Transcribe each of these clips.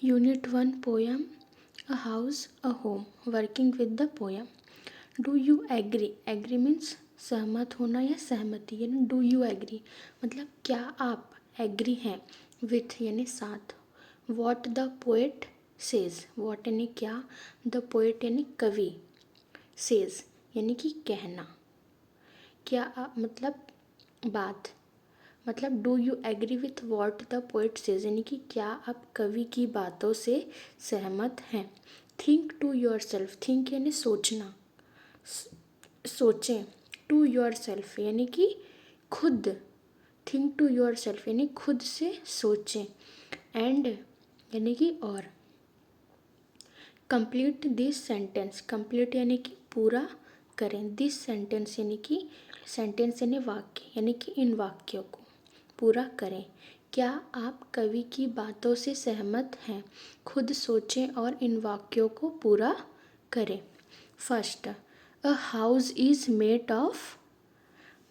Unit 1 poem A house, a home. Working with the poem. Do you agree? Agree means सहमत होना या सहमति, यानी डू यू एग्री मतलब क्या आप एग्री हैं विथ यानी साथ. What the poet says. What यानी क्या, द पोएट यानी कवि, सेज यानी कि कहना. क्या आप मतलब बात, मतलब do you agree with what the poet says यानी कि क्या आप कवि की बातों से सहमत हैं. Think to yourself. Think यानी सोचना, सोचें. टू योर सेल्फ यानी कि खुद. थिंक टू योर सेल्फ यानी खुद से सोचें. एंड यानी कि और. Complete this sentence. कंप्लीट यानी कि पूरा करें. दिस सेंटेंस यानी कि सेंटेंस यानी वाक्य, यानी कि इन वाक्यों को पूरा करें. क्या आप कवि की बातों से सहमत हैं. खुद सोचें और इन वाक्यों को पूरा करें. First, a house is made of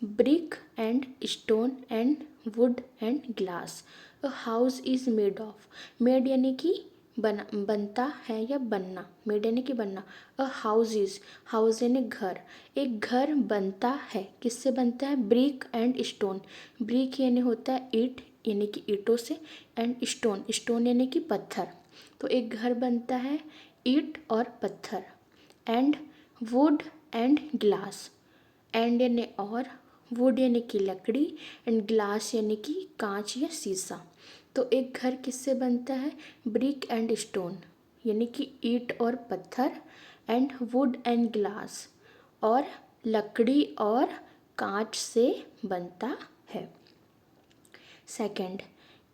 brick and stone and would and glass. A house is made of. Made यानी कि बनता है या बनना. मेड यानी कि बनना. A house is. हाउस यानी घर. एक घर बनता है. किससे बनता है. Brick and stone. ब्रिक यानी होता है ईंट यानी कि ईंटों से. And stone. स्टोन यानी कि पत्थर. तो एक घर बनता है ईंट और पत्थर. And would and glass. And यानी और, वुड यानी कि लकड़ी, एंड ग्लास यानी कि कांच या शीशा. तो एक घर किससे बनता है. ब्रिक एंड स्टोन यानी कि ईंट और पत्थर. एंड वुड एंड ग्लास और लकड़ी और कांच से बनता है. सेकंड,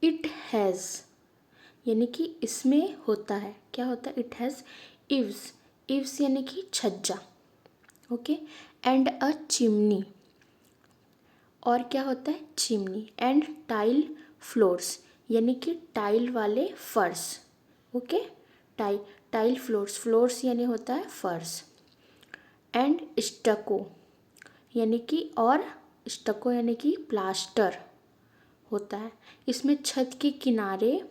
इट हैज़ यानी कि इसमें होता है. क्या होता है. It has ifs. इव्स यानी कि छज्जा. ओके. And a chimney. और क्या होता है. चिमनी. एंड टाइल फ्लोर्स यानी कि टाइल वाले फर्श. ओके. Tile floors. फ्लोर्स यानी होता है फर्श. एंड स्टको यानी कि और, स्टको यानी कि प्लास्टर होता है. इसमें छत के किनारे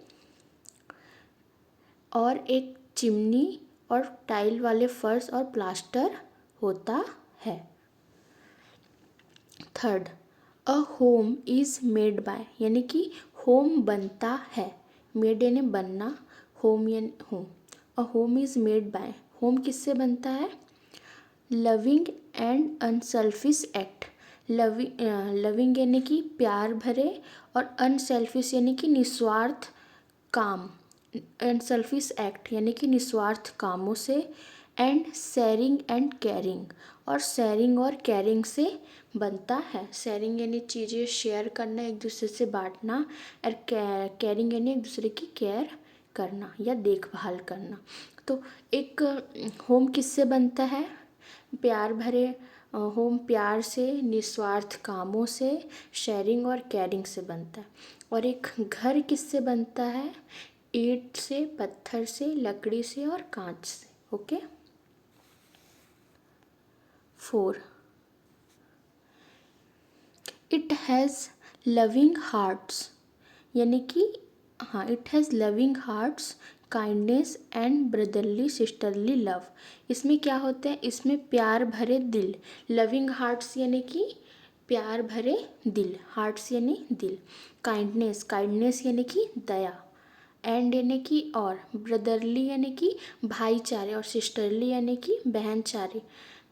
और एक चिमनी और टाइल वाले फर्श और प्लास्टर होता है. Third, a home is made by यानी कि होम बनता है. मेड यानी बनना, होम यानी home. A home is made by. Home किससे बनता है. Loving and unselfish act. Loving यानी कि प्यार भरे और अनसेल्फिश यानी कि निस्वार्थ काम. अनसेल्फिश एक्ट यानी कि निस्वार्थ कामों से. And sharing and caring. और शेयरिंग और केयरिंग से बनता है. शेयरिंग यानी चीज़ें शेयर करना, एक दूसरे से बांटना. और केयरिंग यानी एक दूसरे की केयर करना या देखभाल करना. तो एक होम किससे बनता है. प्यार भरे होम प्यार से, निस्वार्थ कामों से, शेयरिंग और केयरिंग से बनता है. और एक घर किससे बनता है. ईंट से, पत्थर से, लकड़ी से और कांच से. Okay. 4, it has loving hearts यानी कि हाँ, it has loving hearts, kindness and brotherly sisterly love. इसमें क्या होता है. इसमें प्यार भरे दिल. लविंग हार्ट्स यानी कि प्यार भरे दिल. हार्ट्स यानी दिल. काइंडनेस. काइंडनेस यानी कि दया. एंड यानी कि और. ब्रदरली यानी कि भाईचारे. और सिस्टरली यानी कि बहनचारे.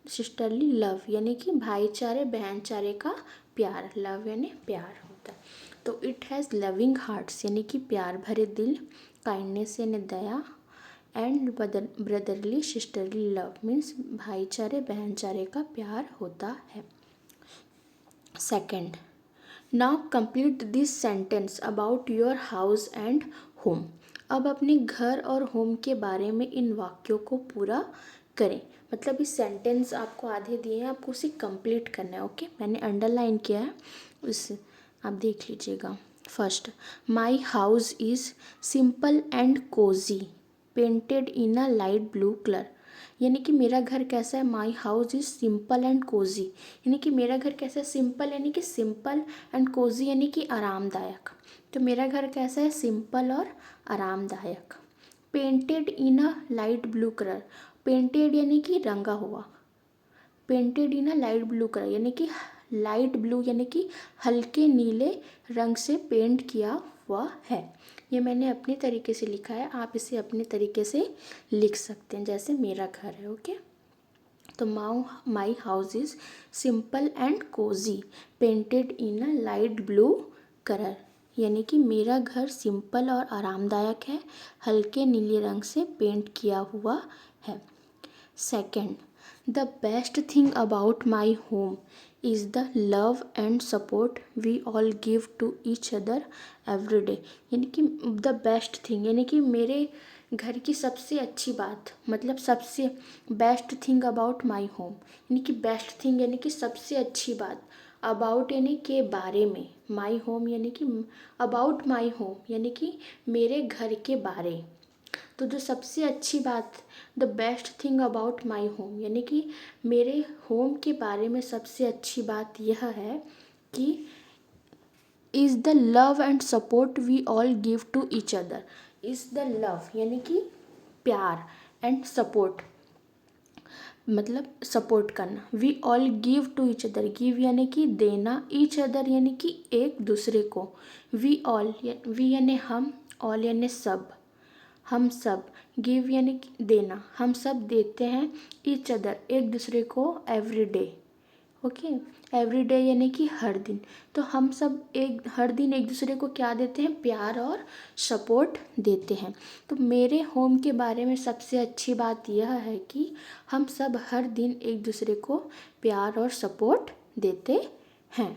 सिस्टरली लव यानी कि भाईचारे बहनचारे का प्यार. लव यानी प्यार होता है. तो इट हैज़ लविंग हार्ट्स यानी कि प्यार भरे दिल. काइंडनेस यानी दया. And brotherly sisterly love means भाईचारे बहनचारे का प्यार होता है. Second, now complete this sentence about your house and home. अब अपने घर और होम के बारे में इन वाक्यों को पूरा करें. मतलब इस सेंटेंस आपको आधे दिए हैं, आपको उसे कंप्लीट करना है. ओके. मैंने अंडरलाइन किया है, उसे आप देख लीजिएगा. First, my house is simple and cosy painted in a light blue colour. यानी कि मेरा घर कैसा है. My house is simple and cosy यानी कि मेरा घर कैसा है. सिंपल यानी कि सिंपल एंड कोजी यानी कि आरामदायक. तो मेरा घर कैसा है. सिंपल और आरामदायक. Painted in a light blue colour, painted यानी कि रंगा हुआ, painted in a light blue colour यानी कि लाइट ब्लू यानी कि हल्के नीले रंग से पेंट किया हुआ है। ये मैंने अपने तरीके से लिखा है, आप इसे अपने तरीके से लिख सकते हैं, जैसे मेरा घर है। ओके, तो my house is simple and cosy painted in a light blue colour, यानी कि मेरा घर सिंपल और आरामदायक है, हल्के नीले रंग से पेंट किया हुआ है। Second, the best thing about my home is the love and support we all give to each other every day, यानी कि द बेस्ट थिंग यानी कि मेरे घर की सबसे अच्छी बात, मतलब सबसे best thing about my home यानी कि बेस्ट थिंग यानी कि सबसे अच्छी बात, अबाउट यानी के बारे में, माई होम यानी कि अबाउट माई होम यानी कि मेरे घर के बारे। तो जो सबसे अच्छी बात, the best thing about my home यानी कि मेरे होम के बारे में सबसे अच्छी बात यह है कि is the love and support we all give to each other, is the love यानी कि प्यार एंड सपोर्ट मतलब सपोर्ट करना, we all give to each other, give यानी कि देना, ईच अदर यानी कि एक दूसरे को, वी ऑल वी यानी हम, ऑल यानी सब, हम सब, गिव यानी कि देना, हम सब देते हैं ईच अदर एक दूसरे को, every day. Okay, every day यानी कि हर दिन, तो हम सब एक हर दिन एक दूसरे को क्या देते हैं, प्यार और सपोर्ट देते हैं। तो मेरे होम के बारे में सबसे अच्छी बात यह है कि हम सब हर दिन एक दूसरे को प्यार और सपोर्ट देते हैं।